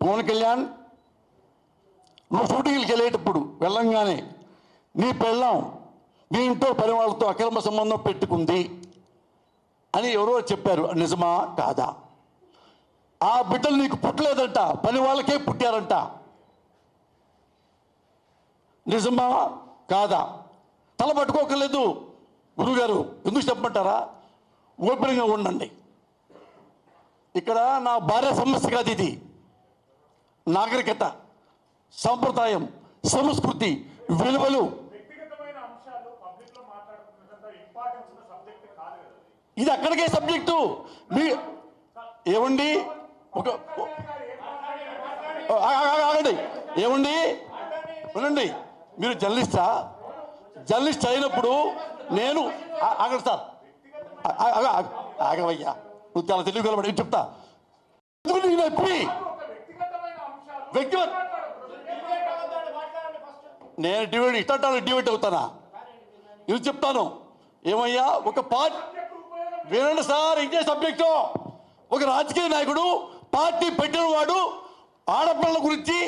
పవన్ కళ్యాణ్ నువ్వు షూటింగ్కి వెళ్ళేటప్పుడు వెళ్ళంగానే నీ పెళ్ళాం నీ ఇంట్లో పని వాళ్ళతో అక్రమ సంబంధం పెట్టుకుంది అని ఎవరో చెప్పారు, నిజమా కాదా? ఆ బిడ్డలు నీకు పుట్టలేదంట, పని వాళ్ళకే పుట్టారంట, నిజమా కాదా? తల పట్టుకోకర్లేదు గురుగారు, ఎందుకు చెప్పమంటారా? ఓపెన్గా ఉండండి. ఇక్కడ నా భార్య సమస్య కాదు, ఇది నాగరికత, సంప్రదాయం, సంస్కృతి, విలువలు. ఇది అక్కడికే సబ్జెక్టు. మీ ఏమండి ఒక ఆగండి, ఏమండి వినండి, మీరు జర్నలిస్ట్ అయినప్పుడు నేను ఆగండి సార్, ఆగవయ్యా, నువ్వు చాలా తెలివి కలబడి చెప్తా. వ్యక్తిగత నేను డిబేట్ అవుతానా? ఇది చెప్తాను. ఏమయ్యా, ఒక పార్టీ వినండి సార్, ఇదే సబ్జెక్టు. ఒక రాజకీయ నాయకుడు పార్టీ పెట్టిన వాడు ఆడపిల్లల గురించి,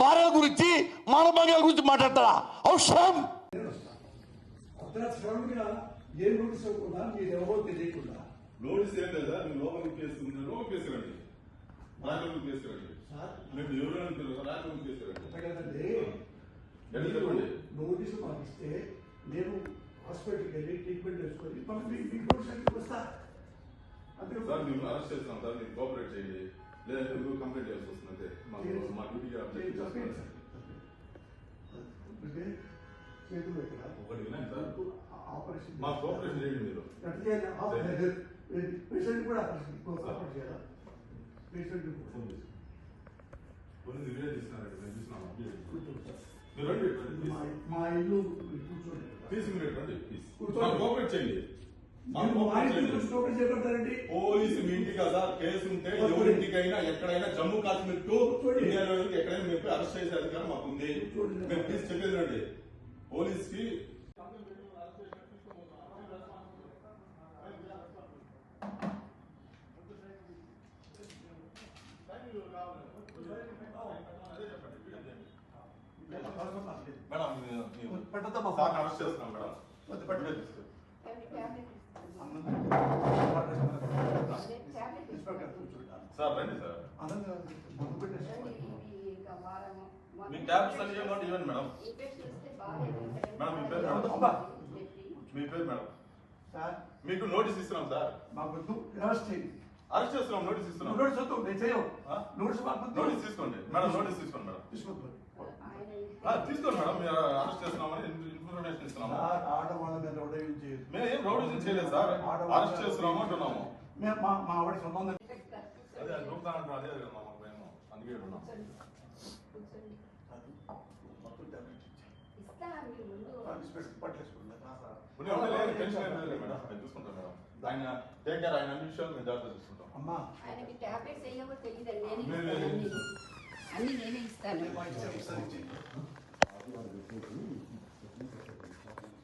భార్యల గురించి, మానభంగాల గురించి మాట్లాడతారా? అవసరం నోటీస్ ఏం లేదా? మీరు లోపలికి కేసుకుంటారు, కేసురండి, రాజకీయ కేసురండి. మీరు ఎవరు అంటారు? రాజకీయ కేసురండి. నోటీసు పంపిస్తే నేను హాస్పిటల్కి వెళ్ళి ట్రీట్మెంట్ చేసుకొని వస్తా. సార్ మేము అరెస్ట్ చేస్తున్నాం సార్, మీరు కోఆపరేట్ చేయండి, లేదంటే మీరు కంప్లైంట్ చేయాల్సి వస్తుంది. అంతే మా డ్యూటీగా ఒకటి వినండి సార్, ఆపరేషన్ మా కోఆపరేషన్ చేయండి. మీరు పేషెంట్ కూడా ఆపరేషన్ చేయాలా? పేషెంట్ కొన్ని వీడియో తీస్తున్నారండి, మేము చూసినాము. మీరు రండి, మా ఇల్లు కూర్చోండి, తీసి మీరు రండి, ప్లీజ్ కోఆపరేట్ చేయండి. పోలీసు మీ ఇంటికి కదా కేసు ఉంటే ఎవరింటికైనా ఎక్కడైనా జమ్మూ కాశ్మీర్ టు ఇండియాలో ఎక్కడైనా మీరు అరెస్ట్ చేసే అధికారం మాకు ఉంది. మీరు ప్లీజ్ చెప్పేది రండి. పోలీస్ కి మేడం అరెస్ట్ చేస్తున్నాం మేడం. సార్ రండి సార్, మీ ట్యాబ్స్ అన్ని ఇవ్వండి మేడం. మేడం మీ పేరు మేడం? మీ పేరు మేడం? మీకు నోటీస్ ఇస్తున్నాం సార్. అరెస్ట్ చేస్తున్నాం, నోటీస్ ఇస్తున్నాం. నోటీస్ తీసుకోండి మేడం, నోటీస్ తీసుకోండి మేడం. తీసుకోండి మేడం, మీరు అరెస్ట్ చేస్తున్నామని ఇన్ఫర్మేషన్ ఇస్తున్నాము. మేము ఏం రౌడీజం చేయలేదు సార్, అరెస్ట్ చేస్తున్నాము అంటున్నాము. మా ఆవిడ సంబంధం అదే దొరుకుతానంటున్నా, అదే మాకు మేము అందుకే ఉన్నాం. టెన్షన్ ఏం లేదు మేడం, నేను చూసుకుంటాం మేడం. ఆయన టేక్ కేర్, ఆయన అన్ని విషయాలు మేము జాగ్రత్త చూసుకుంటాం. అమ్మా ఆయనకి టాబ్లెట్స్ ఏవో తెలియదండి, అన్ని నేనే ఇస్తాను.